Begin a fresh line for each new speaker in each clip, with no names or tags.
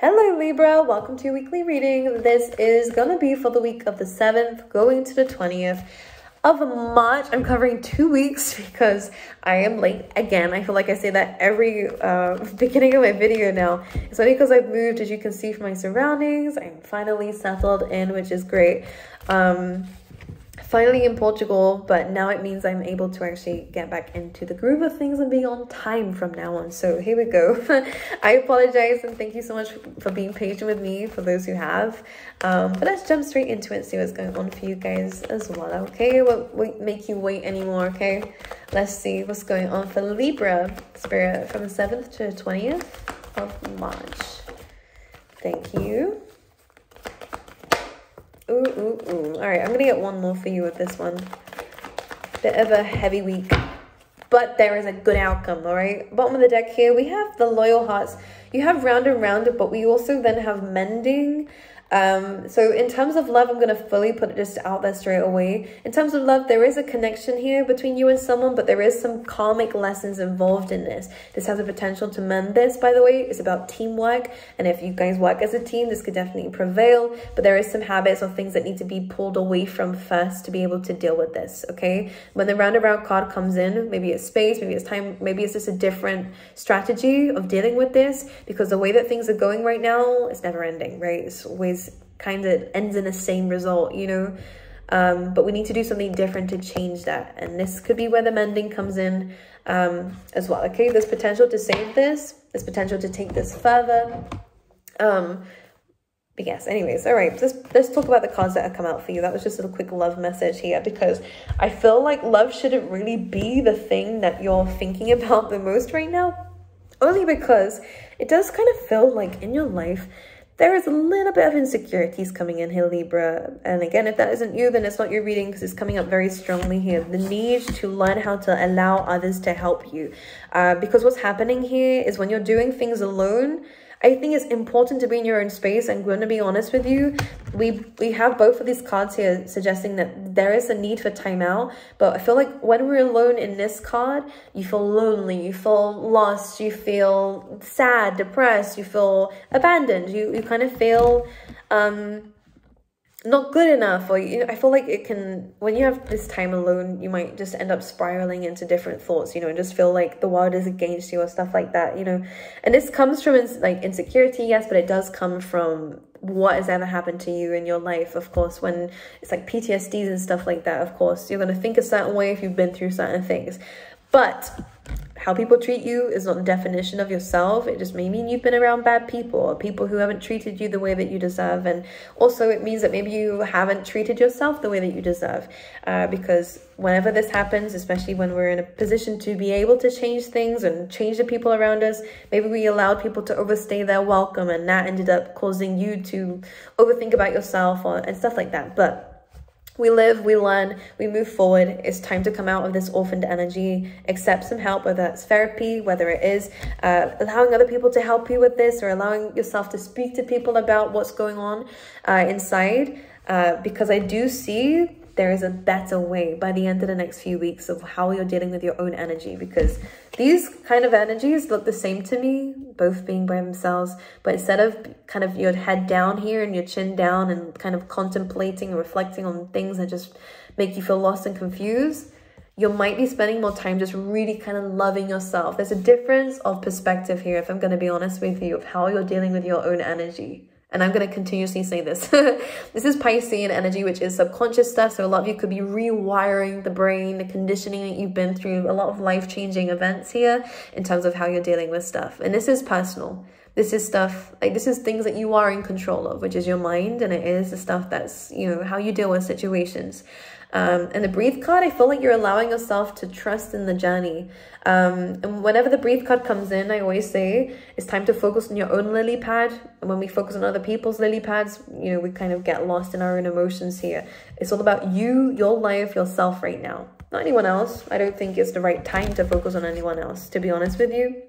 Hello Libra, welcome to your weekly reading. This is going to be for the week of the 7th going to the 20th of March. I'm covering 2 weeks because I am late again. I feel like I say that every beginning of my video now. It's only because I've moved, as you can see from my surroundings. I'm finally settled in, which is great. Finally in Portugal, but now it means I'm able to actually get back into the groove of things and be on time from now on. So here we go. I apologize and thank you so much for being patient with me, for those who have. But let's jump straight into it and see what's going on for you guys as well, okay? Won't make you wait anymore, okay? Let's see what's going on for Libra spirit from the 7th to the 20th of March. Thank you. Ooh. All right, I'm gonna get one more for you with this one. Bit of a heavy week, but there is a good outcome. All right, bottom of the deck here, we have the loyal hearts. You have round and round, but we also then have mending. So in terms of love, I'm going to fully put it just out there straight away. In terms of love, there is a connection here between you and someone, but there is some karmic lessons involved in this. This has the potential to mend this, by the way. It's about teamwork. And if you guys work as a team, this could definitely prevail. But there is some habits or things that need to be pulled away from first to be able to deal with this, okay? When the roundabout card comes in, maybe it's space, maybe it's time, maybe it's just a different strategy of dealing with this, because the way that things are going right now, it's never ending, right? It's always kind of ends in the same result, you know. But we need to do something different to change that, and this could be where the mending comes in as well, okay? There's potential to save this, there's potential to take this further. But yes, anyways, all right, let's talk about the cards that have come out for you. That was just a quick love message here, because I feel like love shouldn't really be the thing that you're thinking about the most right now, only because it does kind of feel like in your life there is a little bit of insecurities coming in here, Libra. And again, if that isn't you, then it's not your reading, because it's coming up very strongly here. The need to learn how to allow others to help you. Because what's happening here is when you're doing things alone, I think it's important to be in your own space. I'm going to be honest with you. We have both of these cards here suggesting that there is a need for time out. But I feel like when we're alone in this card, you feel lonely, you feel lost, you feel sad, depressed, you feel abandoned. You kind of feel not good enough, or you know, I feel like it can, when you have this time alone, you might just end up spiraling into different thoughts, you know, and just feel like the world is against you or stuff like that, you know. And this comes from like insecurity, yes, but it does come from what has ever happened to you in your life. Of course, when it's like PTSDs and stuff like that, of course you're going to think a certain way if you've been through certain things. But how people treat you is not the definition of yourself. It just may mean you've been around bad people, or people who haven't treated you the way that you deserve. And also it means that maybe you haven't treated yourself the way that you deserve. Because whenever this happens, especially when we're in a position to be able to change things and change the people around us, maybe we allowed people to overstay their welcome, and that ended up causing you to overthink about yourself and stuff like that. But we live, we learn, we move forward. It's time to come out of this orphaned energy, accept some help, whether that's therapy, whether it is allowing other people to help you with this, or allowing yourself to speak to people about what's going on inside. Because I do see there is a better way by the end of the next few weeks of how you're dealing with your own energy, because these kind of energies look the same to me, both being by themselves. But instead of kind of your head down here and your chin down and kind of contemplating and reflecting on things that just make you feel lost and confused, you might be spending more time just really kind of loving yourself. There's a difference of perspective here, if I'm going to be honest with you, of how you're dealing with your own energy. And I'm going to continuously say this. This is Piscean energy, which is subconscious stuff. So a lot of you could be rewiring the brain, the conditioning that you've been through, a lot of life-changing events here in terms of how you're dealing with stuff. And this is personal. This is stuff, like this is things that you are in control of, which is your mind. And it is the stuff that's, you know, how you deal with situations. And the breathe card, I feel like you're allowing yourself to trust in the journey. And whenever the breathe card comes in, I always say it's time to focus on your own lily pad. And when we focus on other people's lily pads, you know, we kind of get lost in our own emotions here. It's all about you, your life, yourself right now, not anyone else. I don't think it's the right time to focus on anyone else, to be honest with you.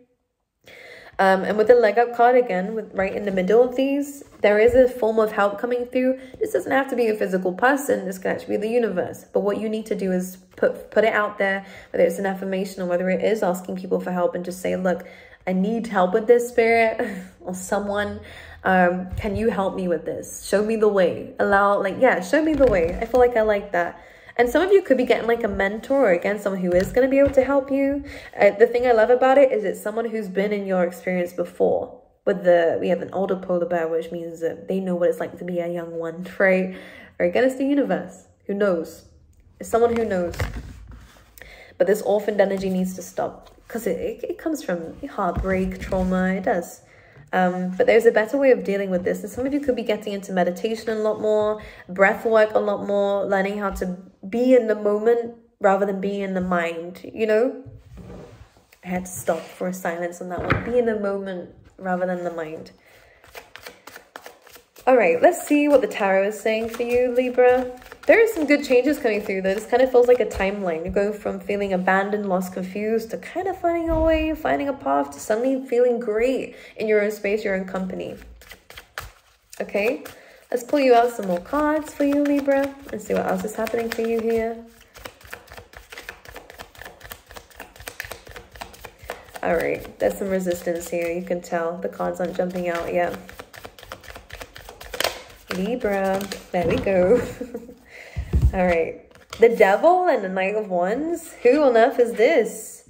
And with the leg up card again, right in the middle of these, there is a form of help coming through. This doesn't have to be a physical person. This can actually be the universe. But what you need to do is put it out there, whether it's an affirmation or whether it is asking people for help, and just say, look, I need help with this, spirit, or someone. Can you help me with this? Show me the way. Show me the way. I feel like I like that. And some of you could be getting like a mentor, or again, someone who is going to be able to help you. The thing I love about it is it's someone who's been in your experience before. We have an older polar bear, which means that they know what it's like to be a young one, right? Or again, it's the universe. Who knows? It's someone who knows. But this orphaned energy needs to stop, because it comes from heartbreak, trauma. It does. But there's a better way of dealing with this. And some of you could be getting into meditation a lot more, breath work a lot more, learning how to be in the moment rather than be in the mind, you know? I had to stop for a silence on that one. Be in the moment rather than the mind. All right, let's see what the tarot is saying for you, Libra. There are some good changes coming through though. This kind of feels like a timeline. You're going from feeling abandoned, lost, confused, to kind of finding a way, finding a path, to suddenly feeling great in your own space, your own company. Okay, let's pull you out some more cards for you, Libra, and see what else is happening for you here. All right, there's some resistance here. You can tell the cards aren't jumping out yet. Libra, there we go. All right, the Devil and the Knight of Wands. Who on earth is this?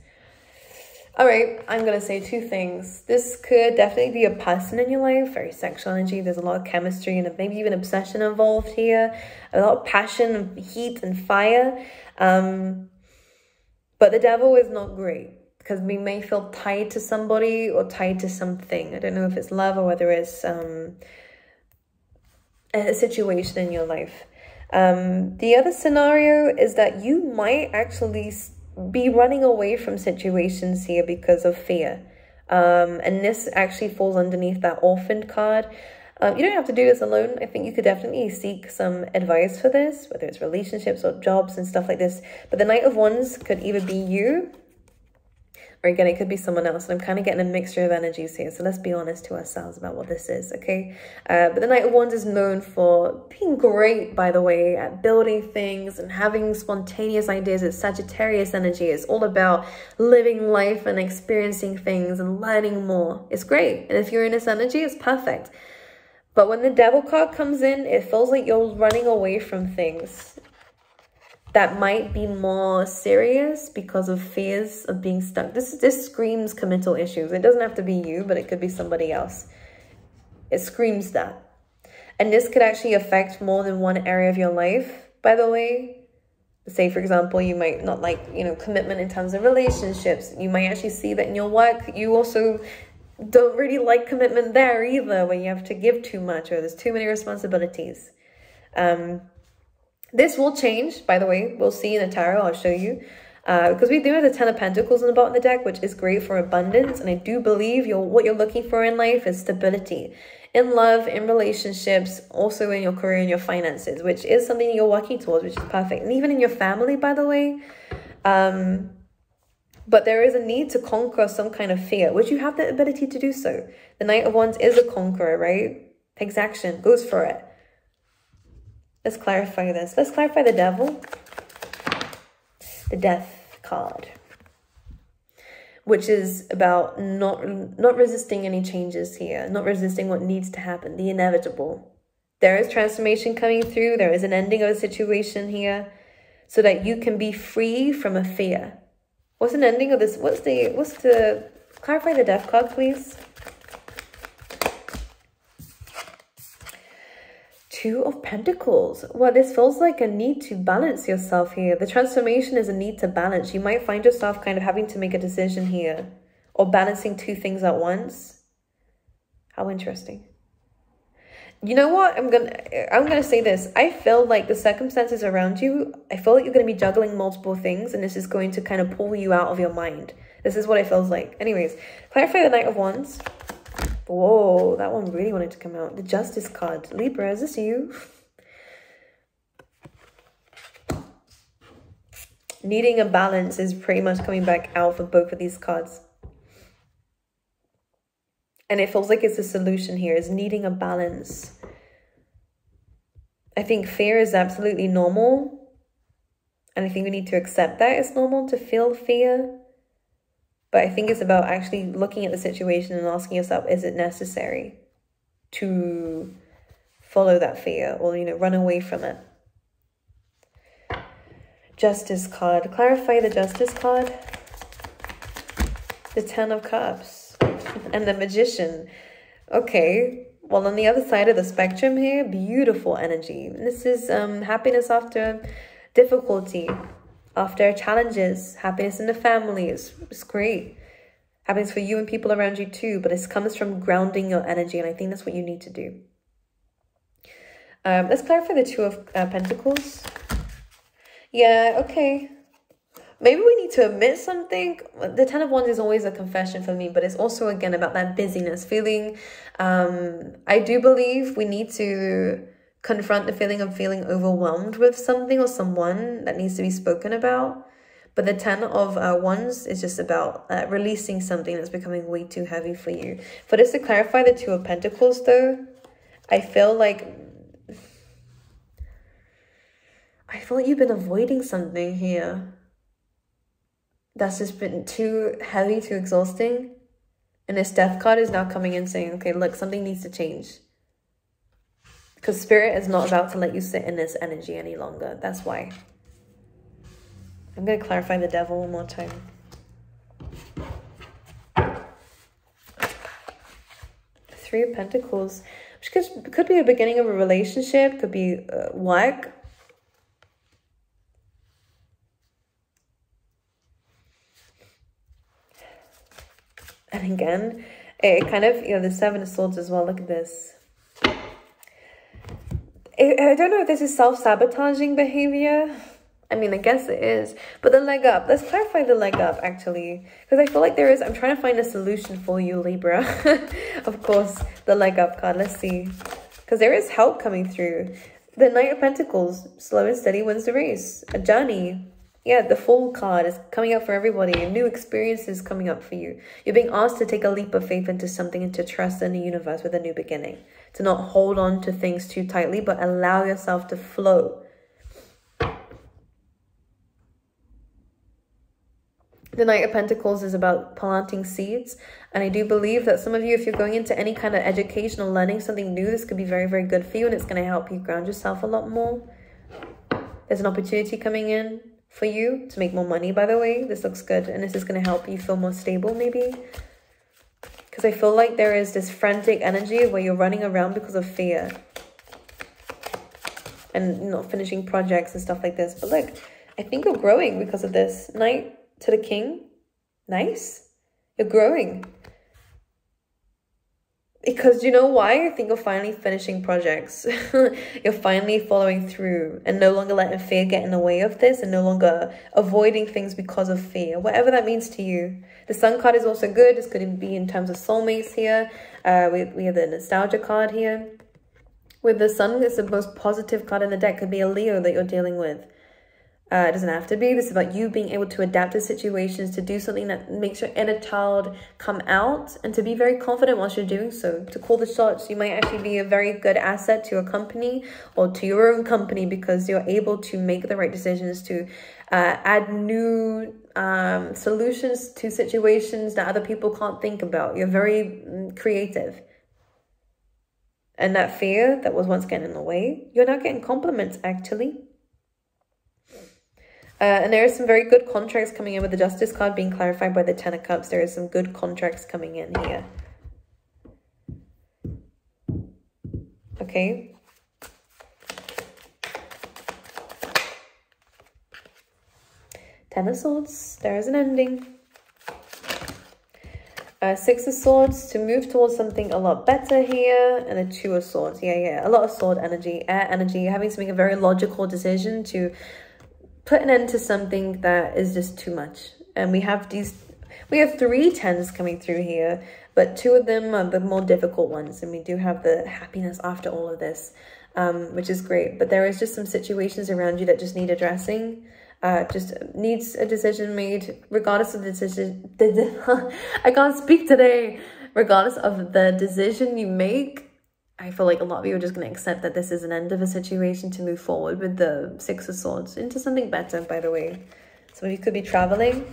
All right, I'm going to say two things. This could definitely be a person in your life, very sexual energy. There's a lot of chemistry and maybe even obsession involved here. A lot of passion, heat and fire. But the Devil is not great, because we may feel tied to somebody or tied to something. I don't know if it's love or whether it's a situation in your life. The other scenario is that you might actually be running away from situations here because of fear. And this actually falls underneath that orphaned card. You don't have to do this alone. I think you could definitely seek some advice for this, whether it's relationships or jobs and stuff like this. But the Knight of Wands could either be you, or again, it could be someone else. And I'm kind of getting a mixture of energies here. So let's be honest to ourselves about what this is, okay? But the Knight of Wands is known for being great, by the way, at building things and having spontaneous ideas. It's Sagittarius energy. It's all about living life and experiencing things and learning more. It's great. And if you're in this energy, it's perfect. But when the Devil card comes in, it feels like you're running away from things that might be more serious because of fears of being stuck. This screams committal issues. It doesn't have to be you, but it could be somebody else. It screams that. And this could actually affect more than one area of your life, by the way. Say, for example, you might not like, commitment in terms of relationships. You might actually see that in your work. You also don't really like commitment there either, when you have to give too much or there's too many responsibilities. This will change, by the way. We'll see in the tarot. I'll show you. Because we do have the Ten of Pentacles in the bottom of the deck, which is great for abundance. And I do believe what you're looking for in life is stability. In love, in relationships, also in your career and your finances, which is something you're working towards, which is perfect. And even in your family, by the way. But there is a need to conquer some kind of fear, which you have the ability to do so. The Knight of Wands is a conqueror, right? Takes action, goes for it. Let's clarify this. Let's clarify the Devil. The Death card. Which is about not resisting any changes here. Not resisting what needs to happen. The inevitable. There is transformation coming through. There is an ending of a situation here. So that you can be free from a fear. What's an ending of this? What's the... Clarify the Death card, please. Two of Pentacles. Well, this feels like a need to balance yourself here. The transformation is a need to balance. You might find yourself kind of having to make a decision here, or balancing two things at once. How interesting. You know what? I'm gonna say this. I feel like the circumstances around you, I feel like you're going to be juggling multiple things, and this is going to kind of pull you out of your mind. This is what it feels like. Anyways, clarify the Knight of Wands. Whoa, that one really wanted to come out. The Justice card. Libra, is this you? Needing a balance is pretty much coming back out for both of these cards. And it feels like it's a solution here, is needing a balance. I think fear is absolutely normal. And I think we need to accept that it's normal to feel fear. But I think it's about actually looking at the situation and asking yourself, is it necessary to follow that fear, or, you know, run away from it? Justice card. Clarify the Justice card. The Ten of Cups. And the Magician. Okay. Well, on the other side of the spectrum here, beautiful energy. This is happiness after difficulty, after challenges, happiness in the family. It's great. Happiness for you and people around you too, but it comes from grounding your energy, and I think that's what you need to do. Let's clarify the Two of Pentacles. Yeah, okay. Maybe we need to admit something. The Ten of Wands is always a confession for me, but it's also, again, about that busyness feeling. I do believe we need to confront the feeling of feeling overwhelmed with something or someone that needs to be spoken about. But the Ten of Wands is just about releasing something that's becoming way too heavy for you. For this to clarify the Two of Pentacles, though, I feel like you've been avoiding something here that's just been too heavy, too exhausting. And this Death card is now coming in saying, okay, look, something needs to change. Because Spirit is not about to let you sit in this energy any longer. That's why. I'm going to clarify the Devil one more time. Three of Pentacles. Which could be a beginning of a relationship. Could be work. And again, it kind of, you know, the Seven of Swords as well. Look at this. I don't know if this is self-sabotaging behavior. I mean, I guess it is. But the leg up. Let's clarify the leg up, actually. Because I feel like there is... I'm trying to find a solution for you, Libra. Of course, the leg up card. Let's see. Because there is help coming through. The Knight of Pentacles. Slow and steady wins the race. A journey. Yeah, the Fool card is coming up for everybody. A new experience is coming up for you. You're being asked to take a leap of faith into something and to trust in the universe with a new beginning. To not hold on to things too tightly, but allow yourself to flow. The Knight of Pentacles is about planting seeds. And I do believe that some of you, if you're going into any kind of education or learning something new, this could be very, very good for you. And it's going to help you ground yourself a lot more. There's an opportunity coming in for you to make more money, by the way. This looks good. And this is going to help you feel more stable, maybe. Because I feel like there is this frantic energy where you're running around because of fear. And not finishing projects and stuff like this. But look, I think you're growing because of this. Knight to the King. Nice. You're growing. Because you know why? I think you're finally finishing projects. You're finally following through and no longer letting fear get in the way of this and no longer avoiding things because of fear. Whatever that means to you. The Sun card is also good. This could be in terms of soulmates here. We have the Nostalgia card here. With the Sun, it's the most positive card in the deck. Could be a Leo that you're dealing with. It doesn't have to be. This is about you being able to adapt to situations, to do something that makes your inner child come out, and to be very confident whilst you're doing so. To call the shots. You might actually be a very good asset to a company or to your own company because you're able to make the right decisions, to add new solutions to situations that other people can't think about. You're very creative. And that fear that was once getting in the way, you're now getting compliments, actually. And there are some very good contracts coming in with the Justice card being clarified by the Ten of Cups. There is some good contracts coming in here. Okay. Ten of Swords. There is an ending. Six of Swords to move towards something a lot better here. And the Two of Swords. Yeah. A lot of sword energy, air energy. Having to make a very logical decision to put an end to something that is just too much. And we have three tens coming through here, but two of them are the more difficult ones. And we do have the happiness after all of this, which is great. But there is just some situations around you that just need addressing. Just needs a decision made, regardless of the decision. I can't speak today. Regardless of the decision you make, I feel like a lot of you are just going to accept that this is an end of a situation to move forward with the Six of Swords into something better, by the way. Some of you could be traveling.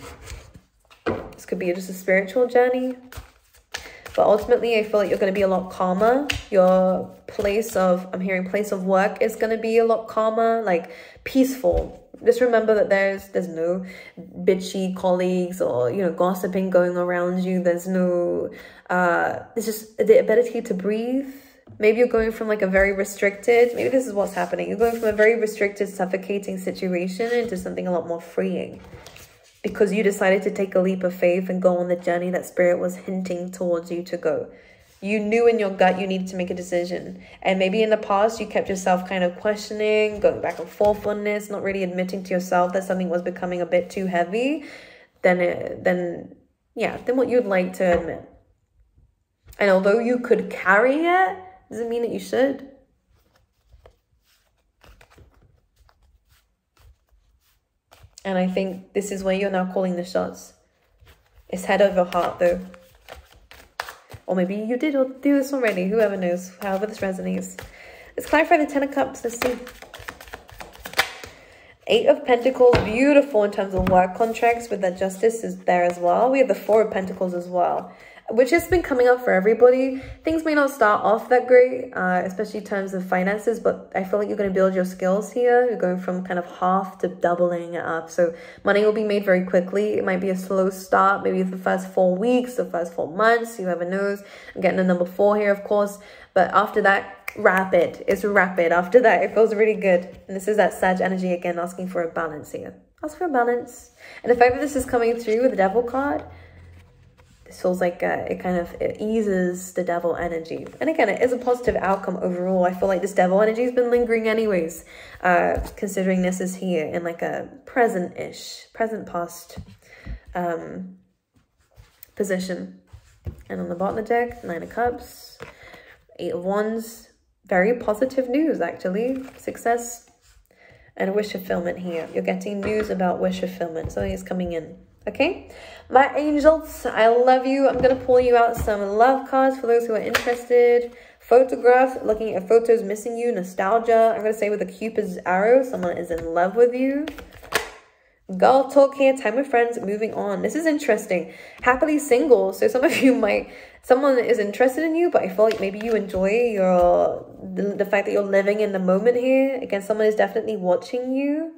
This could be just a spiritual journey. But ultimately, I feel like you're going to be a lot calmer. Your place of, I'm hearing place of work is going to be a lot calmer, like peaceful. Just remember that there's no bitchy colleagues or, you know, gossiping going around you. There's no, it's just the ability to breathe. Maybe you're going from like a very restricted, maybe this is what's happening. You're going from a very restricted, suffocating situation into something a lot more freeing. Because you decided to take a leap of faith and go on the journey that Spirit was hinting towards you to go. You knew in your gut you needed to make a decision. And maybe in the past you kept yourself kind of questioning, going back and forth on this, not really admitting to yourself that something was becoming a bit too heavy. Then what you'd like to admit. And although you could carry it, doesn't mean that you should. And I think this is where you're now calling the shots. It's head over heart, though. Or maybe you did do this already. Whoever knows. However this resonates. Let's clarify the Ten of Cups. Let's see. Eight of Pentacles. Beautiful in terms of work contracts. With that Justice is there as well. We have the Four of Pentacles as well, which has been coming up for everybody. Things may not start off that great, especially in terms of finances, but I feel like you're going to build your skills here. You're going from kind of half to doubling it up. So money will be made very quickly. It might be a slow start, maybe the first 4 weeks, the first 4 months, whoever knows. I'm getting the number 4 here, of course. But after that, rapid. It's rapid. After that, it feels really good. And this is that Sag energy again, asking for a balance here. Ask for a balance. And the fact that this is coming through with the Devil card, this feels like it eases the Devil energy. And again, it is a positive outcome overall. I feel like this Devil energy has been lingering anyways, considering this is here in like a present past position. And on the bottom of the deck, 9 of Cups, 8 of Wands. Very positive news, actually. Success and a wish fulfillment here. You're getting news about wish fulfillment. Something is coming in. Okay, my angels, I love you. I'm going to pull you out some love cards for those who are interested. Photographs, looking at photos, missing you, nostalgia. I'm going to say with a Cupid's arrow, someone is in love with you. Girl talk here, time with friends, moving on. This is interesting. Happily single. So some of you someone is interested in you, but I feel like maybe you enjoy the fact that you're living in the moment here. Again, someone is definitely watching you.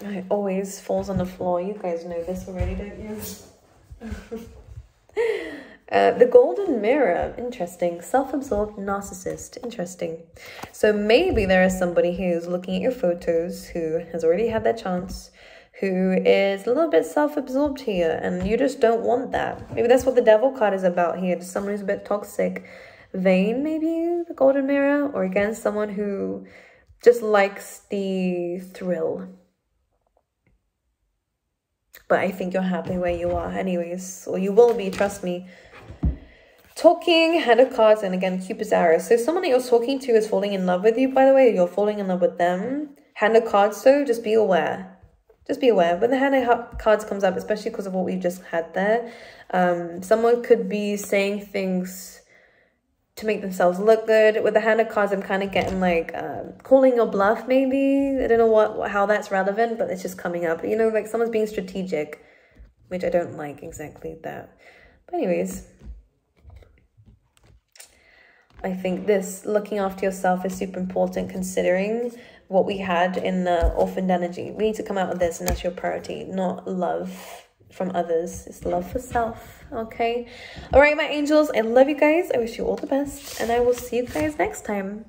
It always falls on the floor. You guys know this already, don't you? The golden mirror. Interesting. Self-absorbed narcissist. Interesting. So maybe there is somebody who's looking at your photos, who has already had their chance, who is a little bit self-absorbed here, and you just don't want that. Maybe that's what the Devil card is about here. Just someone who's a bit toxic, vain, maybe, the golden mirror. Or again, someone who just likes the thrill. But I think you're happy where you are anyways. Or you will be, trust me. Talking, Hand of Cards, and again, Cupid's arrow. So someone that you're talking to is falling in love with you, by the way. You're falling in love with them. Hand of Cards, though, just be aware. Just be aware. When the Hand of Cards comes up, especially because of what we just had there, someone could be saying things to make themselves look good. With the Hand of Cards, I'm kind of getting like calling your bluff, maybe. I don't know how that's relevant, but it's just coming up. You know, like someone's being strategic, which I don't like exactly that. But anyways, I think this looking after yourself is super important, considering what we had in the orphaned energy. We need to come out of this, and that's your priority, not love from others. It's love for self. Okay. All right, my angels, I love you guys. I wish you all the best, and I will see you guys next time.